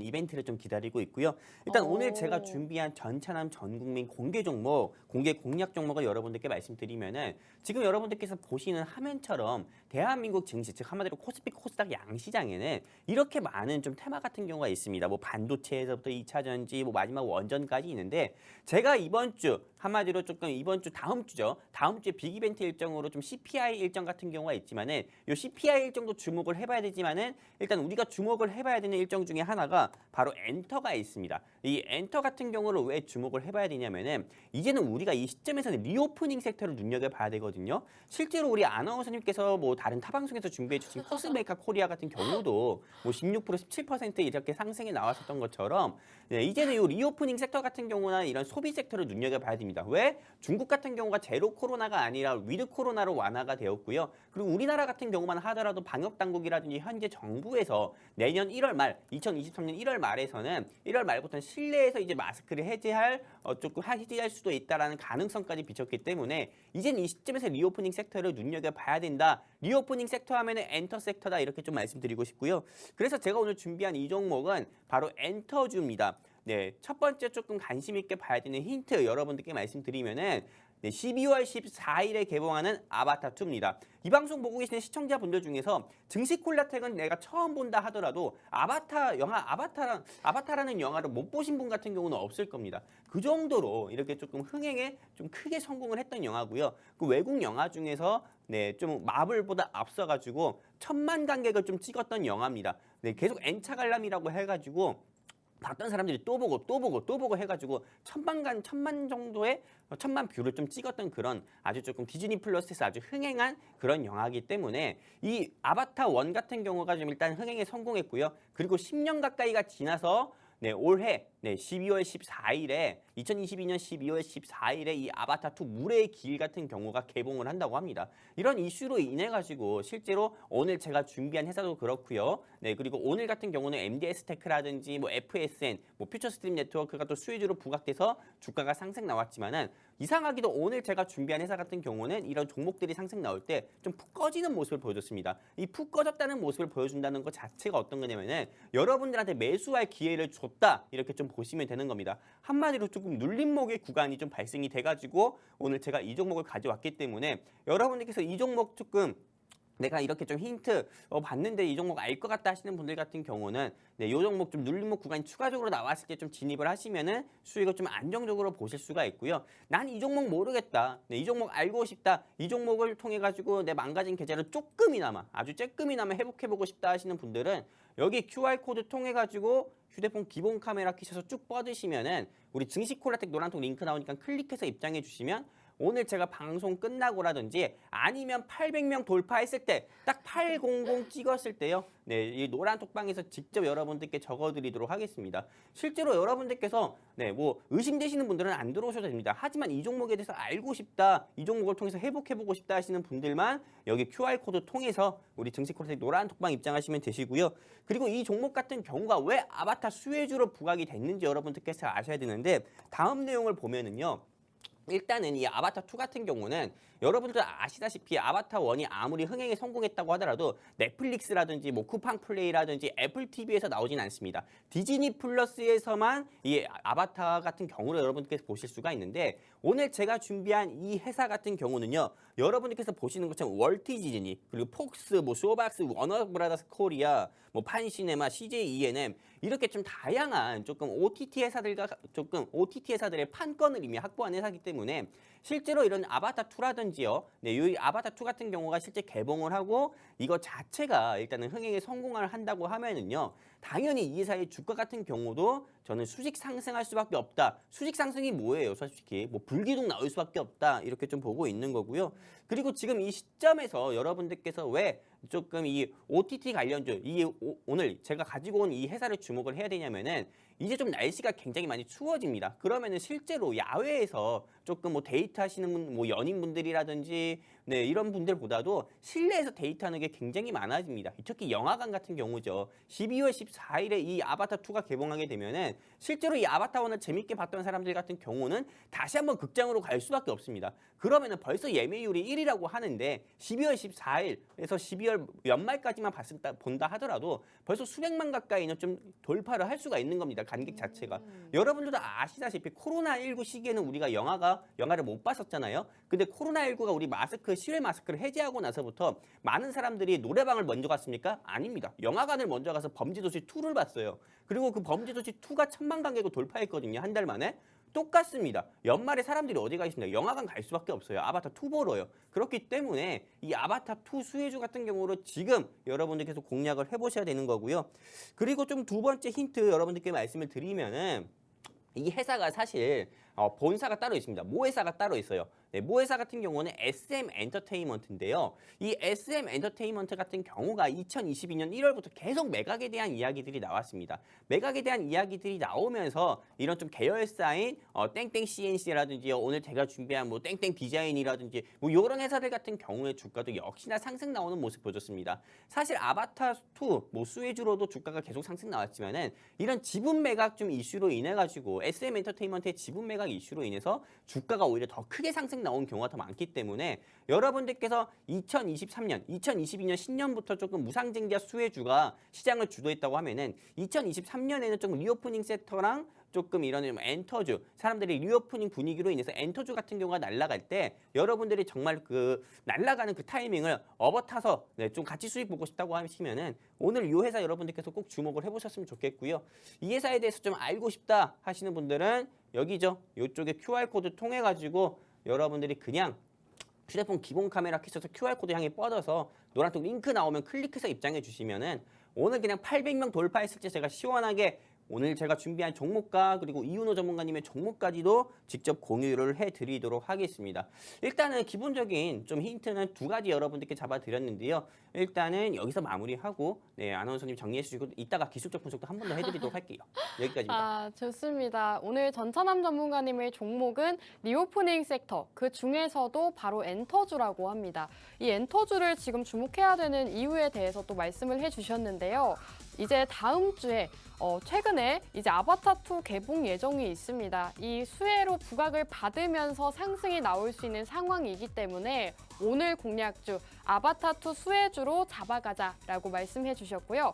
이벤트를 좀 기다리고 있고요. 일단 오늘 제가 준비한 전차남 전국민 공개 종목, 공개 공략 종목을 여러분들께 말씀드리면은 지금 여러분들께서 보시는 화면처럼 대한민국 증시, 즉 한마디로 코스피, 코스닥 양시장에는 이렇게 많은 좀 테마 같은 경우가 있습니다. 뭐 반도체에서부터 2차 전지, 뭐 마지막 원전까지 있는데 제가 이번 주 한마디로 조금 이번 주 다음 주죠. 다음 주에 빅 이벤트 일정으로 좀 CPI 일정 같은 경우가 있지만은 이 CPI 일정도 주목을 해봐야 되지만은 일단 우리가 주목을 해봐야 되는 일정 중에 하나가 바로 엔터가 있습니다. 이 엔터 같은 경우를 왜 주목을 해봐야 되냐면은 이제는 우리가 이 시점에서는 리오프닝 섹터를 눈여겨봐야 되거든요. 실제로 우리 아나운서님께서 뭐 다른 타 방송에서 준비해 주신 코스메카 코리아 같은 경우도 뭐 16%, 17% 이렇게 상승이 나왔었던 것처럼 네, 이제는 이 리오프닝 섹터 같은 경우나 이런 소비 섹터를 눈여겨봐야 됩니다. 왜? 중국 같은 경우가 제로 코로나가 아니라 위드 코로나로 완화가 되었고요. 그리고 우리나라 같은 경우만 하더라도 방역 당국이라든지 현재 정부에서 내년 1월 말, 2023년 1월 말에서는 1월 말부터는 실내에서 이제 마스크를 해제할 조금 해제할 수도 있다라는 가능성까지 비쳤기 때문에 이제는 이 시점에서 리오프닝 섹터를 눈여겨봐야 된다. 리오프닝 섹터 하면은 엔터 섹터다 이렇게 좀 말씀드리고 싶고요. 그래서 제가 오늘 준비한 이 종목은 바로 엔터주입니다. 네, 첫 번째 조금 관심 있게 봐야 되는 힌트 여러분들께 말씀드리면은 네, 12월 14일에 개봉하는 아바타2입니다. 이 방송 보고 계시는 시청자분들 중에서 증시 콜라텍은 내가 처음 본다 하더라도 아바타라는 영화를 못 보신 분 같은 경우는 없을 겁니다. 그 정도로 이렇게 조금 흥행에 좀 크게 성공을 했던 영화고요. 그 외국 영화 중에서 네, 좀 마블보다 앞서가지고 1000만 관객을 좀 찍었던 영화입니다. 네, 계속 N차 관람이라고 해가지고 봤던 사람들이 또 보고 해가지고 천만 정도의 1000만 뷰를 좀 찍었던 그런 아주 조금 디즈니 플러스에서 아주 흥행한 그런 영화이기 때문에 이 아바타 1 같은 경우가 좀 일단 흥행에 성공했고요. 그리고 10년 가까이가 지나서 네, 올해 12월 14일에 2022년 12월 14일에 이 아바타2 물의 길 같은 경우가 개봉을 한다고 합니다. 이런 이슈로 인해 가지고 실제로 오늘 제가 준비한 회사도 그렇고요. 네, 그리고 오늘 같은 경우는 MDS테크라든지 뭐 FSN, 뭐 퓨처스트림 네트워크가 또 수혜주로 부각돼서 주가가 상승 나왔지만은 이상하게도 오늘 제가 준비한 회사 같은 경우는 이런 종목들이 상승 나올 때 좀 푹 꺼지는 모습을 보여줬습니다. 이 푹 꺼졌다는 모습을 보여준다는 것 자체가 어떤 거냐면은 여러분들한테 매수할 기회를 줬다 이렇게 좀 보시면 되는 겁니다. 한마디로 조금 눌림목의 구간이 좀 발생이 돼가지고 오늘 제가 이 종목을 가져왔기 때문에 여러분들께서 이 종목 조금 내가 이렇게 좀 힌트 봤는데 이 종목 알 것 같다 하시는 분들 같은 경우는 네, 이 종목 좀 눌림목 구간이 추가적으로 나왔을 때 좀 진입을 하시면은 수익을 좀 안정적으로 보실 수가 있고요. 난 이 종목 모르겠다. 네, 이 종목 알고 싶다. 이 종목을 통해 가지고 내 망가진 계좌를 조금이나마 아주 쬐끔이나마 회복해보고 싶다 하시는 분들은 여기 QR코드 통해 가지고 휴대폰 기본 카메라 키셔서 쭉 뻗으시면은 우리 증시콜라텍 노란통 링크 나오니까 클릭해서 입장해 주시면 오늘 제가 방송 끝나고라든지 아니면 800명 돌파했을 때 딱 800 찍었을 때요. 네, 이 노란 톡방에서 직접 여러분들께 적어드리도록 하겠습니다. 실제로 여러분들께서 네, 뭐 의심되시는 분들은 안 들어오셔도 됩니다. 하지만 이 종목에 대해서 알고 싶다, 이 종목을 통해서 회복해보고 싶다 하시는 분들만 여기 QR코드 통해서 우리 증시콜라텍 노란 톡방 입장하시면 되시고요. 그리고 이 종목 같은 경우가 왜 아바타 수혜주로 부각이 됐는지 여러분들께서 아셔야 되는데 다음 내용을 보면은요. 일단은 이 아바타2 같은 경우는 여러분들 아시다시피 아바타1이 아무리 흥행에 성공했다고 하더라도 넷플릭스라든지 뭐 쿠팡 플레이라든지 애플 TV에서 나오진 않습니다. 디즈니 플러스에서만 이 아바타 같은 경우를 여러분들께서 보실 수가 있는데 오늘 제가 준비한 이 회사 같은 경우는요. 여러분들께서 보시는 것처럼 월트 디즈니 그리고 폭스, 뭐 쇼박스, 워너브라더스 코리아, 뭐 판시네마, CJ E&M 이렇게 좀 다양한 조금 OTT 회사들의 판권을 이미 확보한 회사이기 때문에 실제로 이런 아바타2라든지요. 네, 이 아바타2 같은 경우가 실제 개봉을 하고 이거 자체가 일단은 흥행에 성공을 한다고 하면은요. 당연히 이 회사의 주가 같은 경우도 저는 수직 상승할 수밖에 없다. 수직 상승이 뭐예요? 솔직히 뭐 불기둥 나올 수밖에 없다. 이렇게 좀 보고 있는 거고요. 그리고 지금 이 시점에서 여러분들께서 왜 조금 이 OTT 관련주 오늘 제가 가지고 온 이 회사를 주목을 해야 되냐면은 이제 좀 날씨가 굉장히 많이 추워집니다. 그러면은 실제로 야외에서 조금 뭐 데이트 하시는 분, 뭐 연인분들이라든지 네, 이런 분들보다도 실내에서 데이트하는 게 굉장히 많아집니다. 특히 영화관 같은 경우죠. 12월 14일에 이 아바타 2가 개봉하게 되면은 실제로 이 아바타 1을 재밌게 봤던 사람들 같은 경우는 다시 한번 극장으로 갈 수밖에 없습니다. 그러면은 벌써 예매율이 1위라고 하는데 12월 14일에서 12월 연말까지만 본다 하더라도 벌써 수백만 가까이는 좀 돌파를 할 수가 있는 겁니다. 관객 자체가. 여러분들도 아시다시피 코로나19 시기에는 우리가 영화를 못 봤었잖아요. 근데 코로나19가 우리 실외 마스크를 해제하고 나서부터 많은 사람들이 노래방을 먼저 갔습니까? 아닙니다. 영화관을 먼저 가서 범죄도시 2를 봤어요. 그리고 그 범죄도시 2가 1000만 관객을 돌파했거든요. 한 달 만에. 똑같습니다. 연말에 사람들이 어디 가겠습니까? 영화관 갈 수밖에 없어요. 아바타 2 보러요. 그렇기 때문에 이 아바타 2 수혜주 같은 경우로 지금 여러분들께서 공략을 해보셔야 되는 거고요. 그리고 좀 두 번째 힌트 여러분들께 말씀을 드리면은 이 회사가 사실 본사가 따로 있습니다. 모회사가 따로 있어요. 네, 모회사 같은 경우는 SM 엔터테인먼트인데요. 이 SM 엔터테인먼트 같은 경우가 2022년 1월부터 계속 매각에 대한 이야기들이 나왔습니다. 매각에 대한 이야기들이 나오면서 이런 좀 계열사인 땡땡 CNC라든지 오늘 제가 준비한 뭐 땡땡 디자인이라든지 뭐 이런 회사들 같은 경우의 주가도 역시나 상승 나오는 모습 보여줬습니다. 사실 아바타 2 뭐 수혜주로도 주가가 계속 상승 나왔지만은 이런 지분 매각 좀 이슈로 인해 가지고 SM 엔터테인먼트의 지분 매각 이슈로 인해서 주가가 오히려 더 크게 상승 나온 경우가 더 많기 때문에 여러분들께서 2023년, 2022년 신년부터 조금 무상증자 수혜주가 시장을 주도했다고 하면은 2023년에는 조금 리오프닝 섹터랑 조금 이런 엔터주, 사람들이 리오프닝 분위기로 인해서 엔터주 같은 경우가 날아갈 때 여러분들이 정말 그 날아가는 그 타이밍을 업어타서 좀 같이 수익 보고 싶다고 하시면은 오늘 이 회사 여러분들께서 꼭 주목을 해보셨으면 좋겠고요. 이 회사에 대해서 좀 알고 싶다 하시는 분들은 여기죠. 이쪽에 QR코드 통해 가지고 여러분들이 그냥 휴대폰 기본 카메라 켜셔서 QR코드 향해 뻗어서 노란색 링크 나오면 클릭해서 입장해 주시면은 오늘 그냥 800명 돌파했을 때 제가 시원하게 오늘 제가 준비한 종목과 그리고 이윤호 전문가님의 종목까지도 직접 공유를 해드리도록 하겠습니다. 일단은 기본적인 좀 힌트는 두 가지 여러분들께 잡아드렸는데요. 일단은 여기서 마무리하고 아나운서님 정리해 주시고 이따가 기술적 분석도 한 번 더 해드리도록 할게요. 여기까지입니다. 아, 좋습니다. 오늘 전찬남 전문가님의 종목은 리오프닝 섹터, 그 중에서도 바로 엔터주라고 합니다. 이 엔터주를 지금 주목해야 되는 이유에 대해서 또 말씀을 해주셨는데요. 이제 다음 주에 최근에 이제 아바타 2 개봉 예정이 있습니다. 이 수혜로 부각을 받으면서 상승이 나올 수 있는 상황이기 때문에 오늘 공략주 아바타 2 수혜주로 잡아가자라고 말씀해 주셨고요.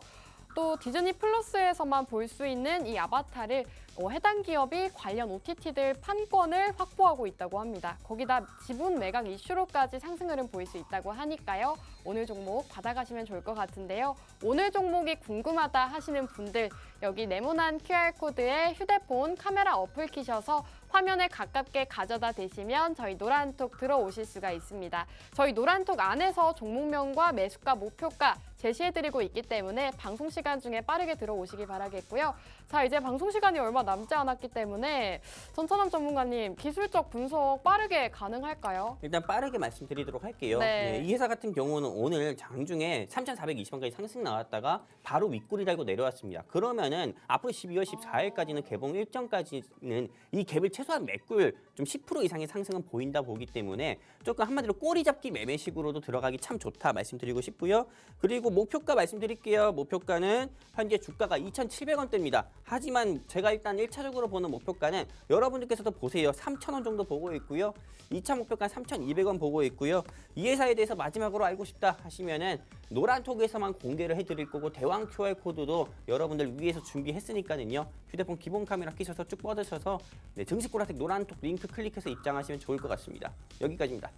또 디즈니 플러스에서만 볼 수 있는 이 아바타를 해당 기업이 관련 OTT들 판권을 확보하고 있다고 합니다. 거기다 지분 매각 이슈로까지 상승 흐름 보일 수 있다고 하니까요. 오늘 종목 받아가시면 좋을 것 같은데요. 오늘 종목이 궁금하다 하시는 분들 여기 네모난 QR코드에 휴대폰 카메라 어플 키셔서 화면에 가깝게 가져다 대시면 저희 노란톡 들어오실 수가 있습니다. 저희 노란톡 안에서 종목명과 매수가, 목표가 제시해드리고 있기 때문에 방송 시간 중에 빠르게 들어오시기 바라겠고요. 자, 이제 방송 시간이 얼마 남지 않았기 때문에 전찬남 전문가님 기술적 분석 빠르게 가능할까요? 일단 빠르게 말씀드리도록 할게요. 네. 이 회사 같은 경우는 오늘 장중에 3,420원까지 상승 나왔다가 바로 윗꼬리 달고 내려왔습니다. 그러면은 앞으로 12월 14일까지는 개봉 일정까지는 이 갭을 최소한 메꿀 좀 10% 이상의 상승은 보인다 보기 때문에 조금 한마디로 꼬리 잡기 매매식으로도 들어가기 참 좋다 말씀드리고 싶고요. 그리고 목표가 말씀드릴게요. 목표가는 현재 주가가 2,700원대입니다. 하지만 제가 일단 1차적으로 보는 목표가는 여러분들께서도 보세요. 3,000원 정도 보고 있고요. 2차 목표가 3,200원 보고 있고요. 이 회사에 대해서 마지막으로 알고 싶다 하시면은 노란톡에서만 공개를 해드릴 거고 대왕 QR코드도 여러분들 위에서 준비했으니까는요. 휴대폰 기본 카메라 끼셔서 쭉 뻗으셔서 증시 보라색 노란톡 링크 클릭해서 입장하시면 좋을 것 같습니다. 여기까지입니다.